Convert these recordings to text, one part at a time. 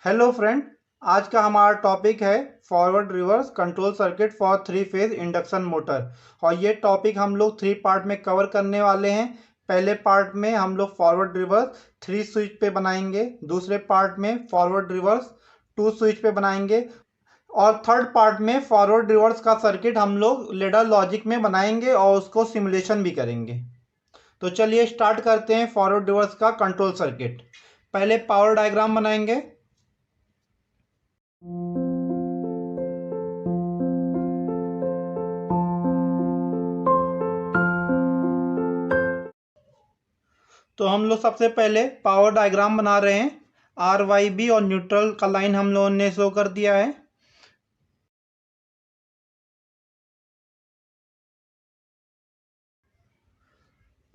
Hello friend. आज का हमारा टॉपिक है forward reverse control circuit for three phase induction motor. और ये टॉपिक हम लोग थ्री पार्ट में कवर करने वाले हैं। पहले पार्ट में हम लोग फॉरवर्ड रिवर्स थ्री स्विच पे बनाएंगे, दूसरे पार्ट में फॉरवर्ड रिवर्स टू स्विच पे बनाएंगे, और थर्ड पार्ट में फॉरवर्ड रिवर्स का सर्किट हम लोग लेडर लॉजिक में बनाएंगे और उसको सिमुलेशन भी करेंगे। तो चलिए स्टार्ट करते हैं फॉरवर्ड रिवर्स का कंट्रोल सर्किट। पहले पावर डायग्राम बनाएंगे। तो हम लोग सबसे पहले पावर डायग्राम बना रहे हैं। आर वाई बी और न्यूट्रल का लाइन हम लोगों ने शो कर दिया है।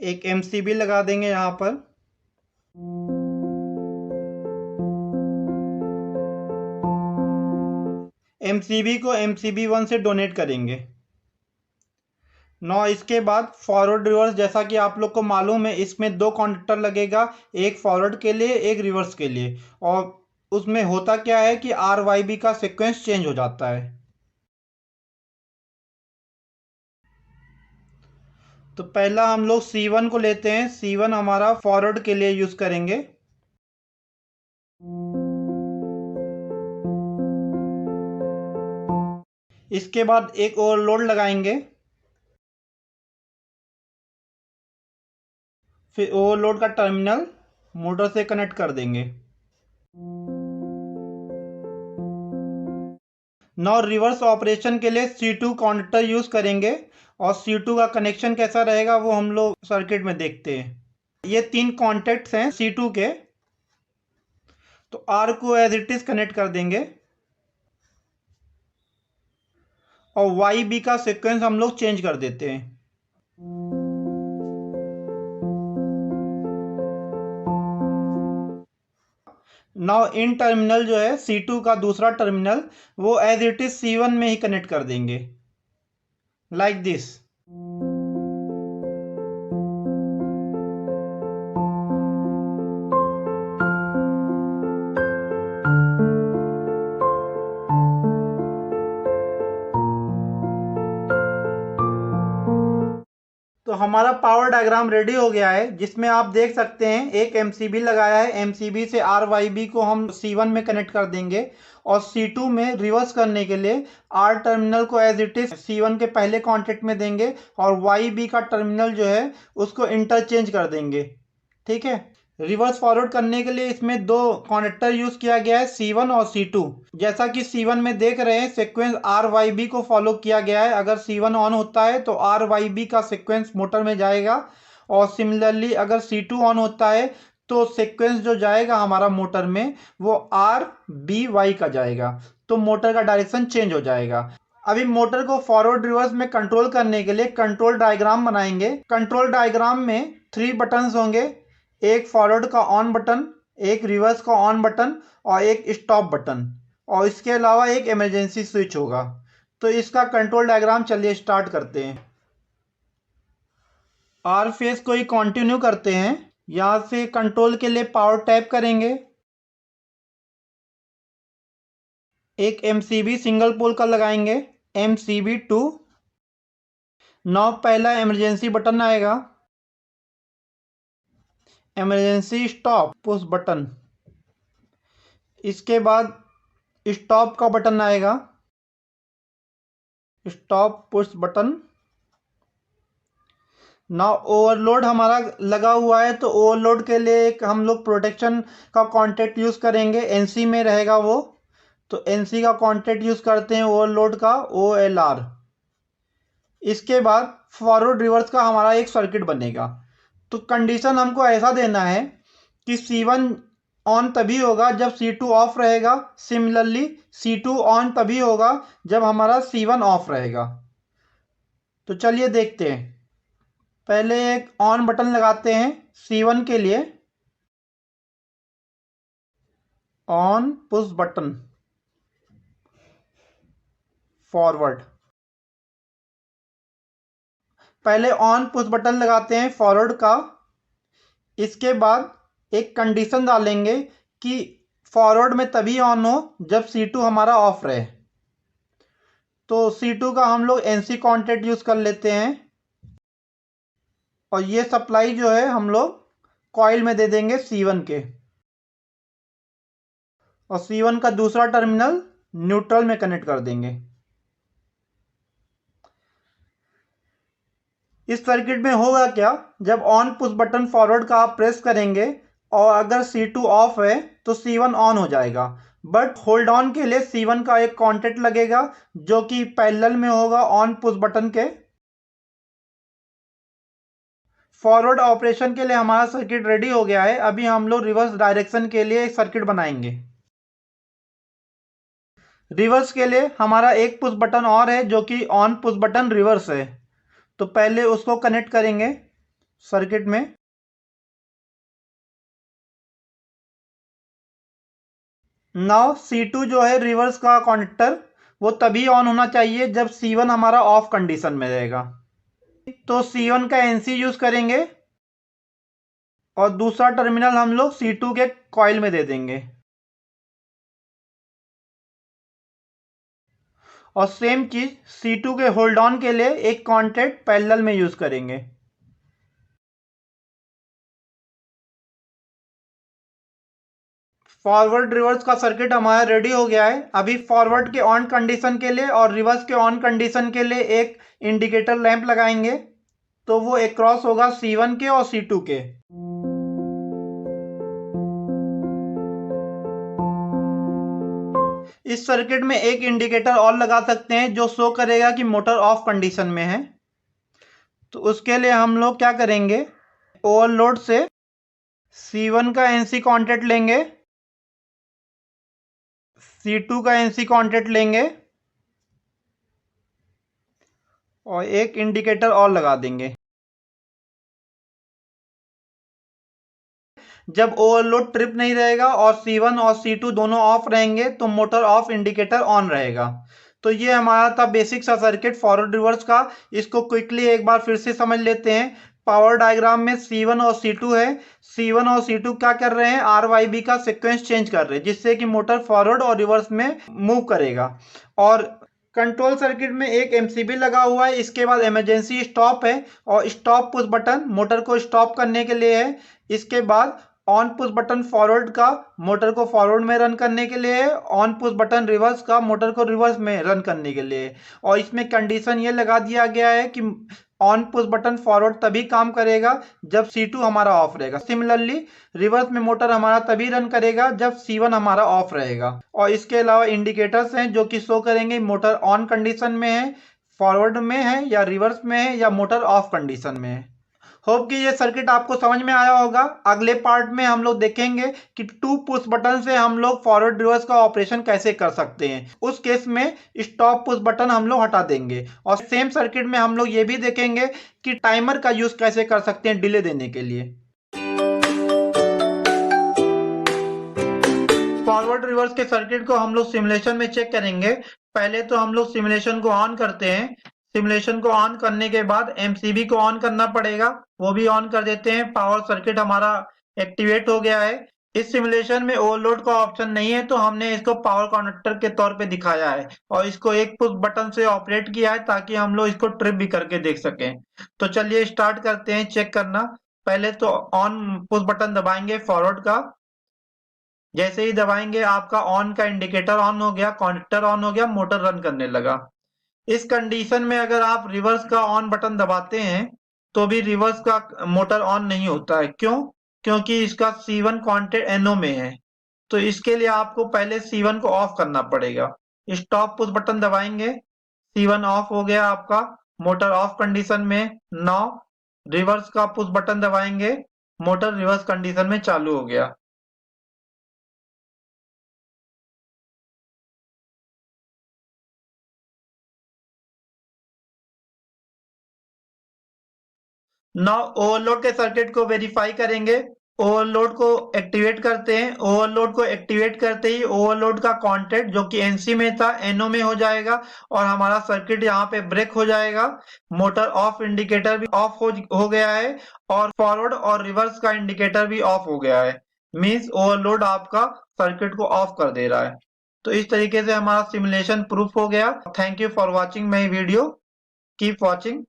एक एमसीबी लगा देंगे यहाँ पर। एमसीबी को एमसीबी वन से डोनेट करेंगे। नौ इसके बाद फॉरवर्ड रिवर्स, जैसा कि आप लोग को मालूम है, इसमें दो कॉन्डक्टर लगेगा, एक फॉरवर्ड के लिए एक रिवर्स के लिए। और उसमें होता क्या है कि आर वाई बी का सीक्वेंस चेंज हो जाता है। तो पहला हम लोग C1 को लेते हैं। C1 हमारा फॉरवर्ड के लिए यूज करेंगे। इसके बाद एक ओवरलोड लगाएंगे। फिर ओवरलोड का टर्मिनल मोटर से कनेक्ट कर देंगे। नौ रिवर्स ऑपरेशन के लिए C2 कॉन्डक्टर यूज करेंगे। और C2 का कनेक्शन कैसा रहेगा वो हम लोग सर्किट में देखते हैं। ये तीन कॉन्टेक्ट्स हैं C2 के। तो R को एज इट इज कनेक्ट कर देंगे और वाई बी का सीक्वेंस हम लोग चेंज कर देते हैं। नाउ इन टर्मिनल जो है C2 का दूसरा टर्मिनल, वो एज इट इज C1 में ही कनेक्ट कर देंगे, लाइक दिस। तो हमारा पावर डायग्राम रेडी हो गया है, जिसमें आप देख सकते हैं एक एमसीबी लगाया है। एमसीबी से आर वाई बी को हम C1 में कनेक्ट कर देंगे और C2 में रिवर्स करने के लिए आर टर्मिनल को एज इट इज C1 के पहले कॉन्टेक्ट में देंगे और वाई बी का टर्मिनल जो है उसको इंटरचेंज कर देंगे। ठीक है। रिवर्स फॉरवर्ड करने के लिए इसमें दो कनेक्टर यूज किया गया है, C1 और C2। जैसा कि C1 में देख रहे हैं, सीक्वेंस आर वाई बी को फॉलो किया गया है। अगर C1 ऑन होता है तो आर वाई बी का सीक्वेंस मोटर में जाएगा, और सिमिलरली अगर C2 ऑन होता है तो सीक्वेंस जो जाएगा हमारा मोटर में वो आर बी वाई का जाएगा। तो मोटर का डायरेक्शन चेंज हो जाएगा। अभी मोटर को फॉरवर्ड रिवर्स में कंट्रोल करने के लिए कंट्रोल डायग्राम बनाएंगे। कंट्रोल डायग्राम में थ्री बटन्स होंगे, एक फॉरवर्ड का ऑन बटन, एक रिवर्स का ऑन बटन और एक स्टॉप बटन, और इसके अलावा एक इमरजेंसी स्विच होगा। तो इसका कंट्रोल डायग्राम चलिए स्टार्ट करते हैं। आर फेस को ही कंटिन्यू करते हैं। यहां से कंट्रोल के लिए पावर टैप करेंगे। एक एमसीबी सिंगल पोल का लगाएंगे, MCB2। नौ पहला इमरजेंसी बटन आएगा, इमरजेंसी स्टॉप पुश बटन। इसके बाद स्टॉप का बटन आएगा, स्टॉप पुश बटन। ना ओवरलोड हमारा लगा हुआ है, तो ओवरलोड के लिए एक हम लोग प्रोटेक्शन का कॉन्टेक्ट यूज करेंगे, NC में रहेगा वो। तो NC का कॉन्टेक्ट यूज करते हैं ओवरलोड का, OLR। इसके बाद फॉरवर्ड रिवर्स का हमारा एक सर्किट बनेगा। तो कंडीशन हमको ऐसा देना है कि C1 ऑन तभी होगा जब C2 ऑफ रहेगा। सिमिलरली C2 ऑन तभी होगा जब हमारा C1 ऑफ रहेगा। तो चलिए देखते हैं। पहले एक ऑन बटन लगाते हैं C1 के लिए, ऑन पुश बटन फॉरवर्ड। पहले ऑन पुश बटन लगाते हैं फॉरवर्ड का। इसके बाद एक कंडीशन डालेंगे कि फॉरवर्ड में तभी ऑन हो जब C2 हमारा ऑफ रहे। तो C2 का हम लोग NC कॉन्टैक्ट यूज कर लेते हैं और ये सप्लाई जो है हम लोग कॉइल में दे देंगे C1 के, और C1 का दूसरा टर्मिनल न्यूट्रल में कनेक्ट कर देंगे। इस सर्किट में होगा क्या, जब ऑन पुश बटन फॉरवर्ड का आप प्रेस करेंगे और अगर C2 ऑफ है तो C1 ऑन हो जाएगा, बट होल्ड ऑन के लिए C1 का एक कॉन्टैक्ट लगेगा जो कि पैरेलल में होगा ऑन पुश बटन के। फॉरवर्ड ऑपरेशन के लिए हमारा सर्किट रेडी हो गया है। अभी हम लोग रिवर्स डायरेक्शन के लिए एक सर्किट बनाएंगे। रिवर्स के लिए हमारा एक पुश बटन और है जो कि ऑन पुश बटन रिवर्स है, तो पहले उसको कनेक्ट करेंगे सर्किट में। नाउ C2 जो है रिवर्स का कनेक्टर, वो तभी ऑन होना चाहिए जब C1 हमारा ऑफ कंडीशन में रहेगा। तो C1 का NC यूज करेंगे और दूसरा टर्मिनल हम लोग C2 के कॉइल में दे देंगे, और सेम चीज C2 के होल्ड ऑन के लिए एक कॉन्टैक्ट पैरेलल में यूज करेंगे। फॉरवर्ड रिवर्स का सर्किट हमारा रेडी हो गया है। अभी फॉरवर्ड के ऑन कंडीशन के लिए और रिवर्स के ऑन कंडीशन के लिए एक इंडिकेटर लैंप लगाएंगे, तो वो एक क्रॉस होगा C1 के और C2 के। इस सर्किट में एक इंडिकेटर और लगा सकते हैं जो शो करेगा कि मोटर ऑफ कंडीशन में है। तो उसके लिए हम लोग क्या करेंगे, ओवरलोड से C1 का NC कॉन्टैक्ट लेंगे, C2 का NC कॉन्टैक्ट लेंगे और एक इंडिकेटर और लगा देंगे। जब ओवरलोड ट्रिप नहीं रहेगा और C1 और C2 दोनों ऑफ रहेंगे तो मोटर ऑफ इंडिकेटर ऑन रहेगा। तो ये हमारा था बेसिक सा सर्किट फॉरवर्ड रिवर्स का। इसको क्विकली एक बार फिर से समझ लेते हैं। पावर डायग्राम में C1 और C2 है। C1 और C2 क्या कर रहे हैं, RYB का सीक्वेंस चेंज कर रहे हैं, जिससे कि मोटर फॉरवर्ड और रिवर्स में मूव करेगा। और कंट्रोल सर्किट में एक MCB लगा हुआ है। इसके बाद इमरजेंसी स्टॉप है और स्टॉप पुश बटन मोटर को स्टॉप करने के लिए है। इसके बाद ऑन पुश बटन फॉरवर्ड का मोटर को फॉरवर्ड में रन करने के लिए है, ऑन पुश बटन रिवर्स का मोटर को रिवर्स में रन करने के लिए। और इसमें कंडीशन ये लगा दिया गया है कि ऑन पुश बटन फॉरवर्ड तभी काम करेगा जब C2 हमारा ऑफ रहेगा। सिमिलरली रिवर्स में मोटर हमारा तभी रन करेगा जब C1 हमारा ऑफ रहेगा। और इसके अलावा इंडिकेटर्स हैं जो कि शो करेंगे मोटर ऑन कंडीशन में है, फॉरवर्ड में है या रिवर्स में है या मोटर ऑफ कंडीशन में है। होप कि ये सर्किट आपको समझ में आया होगा। अगले पार्ट में हम लोग देखेंगे कि 2 पुश बटन से हम लोग फॉरवर्ड रिवर्स का ऑपरेशन कैसे कर सकते हैं। उस केस में स्टॉप पुश बटन हम लोग हटा देंगे। और सेम सर्किट में हम लोग ये भी देखेंगे कि टाइमर का यूज कैसे कर सकते हैं डिले देने के लिए। फॉरवर्ड रिवर्स के सर्किट को हम लोग सिमुलेशन में चेक करेंगे। पहले तो हम लोग सिमुलेशन को ऑन करते हैं। सिमुलेशन को ऑन करने के बाद MCB को ऑन करना पड़ेगा, वो भी ऑन कर देते हैं। पावर सर्किट हमारा एक्टिवेट हो गया है। इस सिमुलेशन में ओवरलोड का ऑप्शन नहीं है, तो हमने इसको पावर कनेक्टर के तौर पे दिखाया है और इसको एक पुश बटन से ऑपरेट किया है ताकि हम लोग इसको ट्रिप भी करके देख सकें। तो चलिए स्टार्ट करते हैं चेक करना। पहले तो ऑन पुश बटन दबाएंगे फॉरवर्ड का। जैसे ही दबाएंगे आपका ऑन का इंडिकेटर ऑन हो गया, कनेक्टर ऑन हो गया, मोटर रन करने लगा। इस कंडीशन में अगर आप रिवर्स का ऑन बटन दबाते हैं तो भी रिवर्स का मोटर ऑन नहीं होता है। क्यों? क्योंकि इसका C1 कॉन्टैक्ट NO में है। तो इसके लिए आपको पहले C1 को ऑफ करना पड़ेगा। स्टॉप पुश बटन दबाएंगे, C1 ऑफ हो गया आपका, मोटर ऑफ कंडीशन में। नाउ रिवर्स का पुश बटन दबाएंगे, मोटर रिवर्स कंडीशन में चालू हो गया। नाउ ओवरलोड के सर्किट को वेरीफाई करेंगे। ओवरलोड को एक्टिवेट करते हैं। ओवरलोड को एक्टिवेट करते ही ओवरलोड का कॉन्टैक्ट जो कि NC में था NO में हो जाएगा और हमारा सर्किट यहाँ पे ब्रेक हो जाएगा। मोटर ऑफ इंडिकेटर भी ऑफ हो गया है और फॉरवर्ड और रिवर्स का इंडिकेटर भी ऑफ हो गया है। मीन्स ओवरलोड आपका सर्किट को ऑफ कर दे रहा है। तो इस तरीके से हमारा सिमुलेशन प्रूफ हो गया। Thank you for watching my video. Keep watching.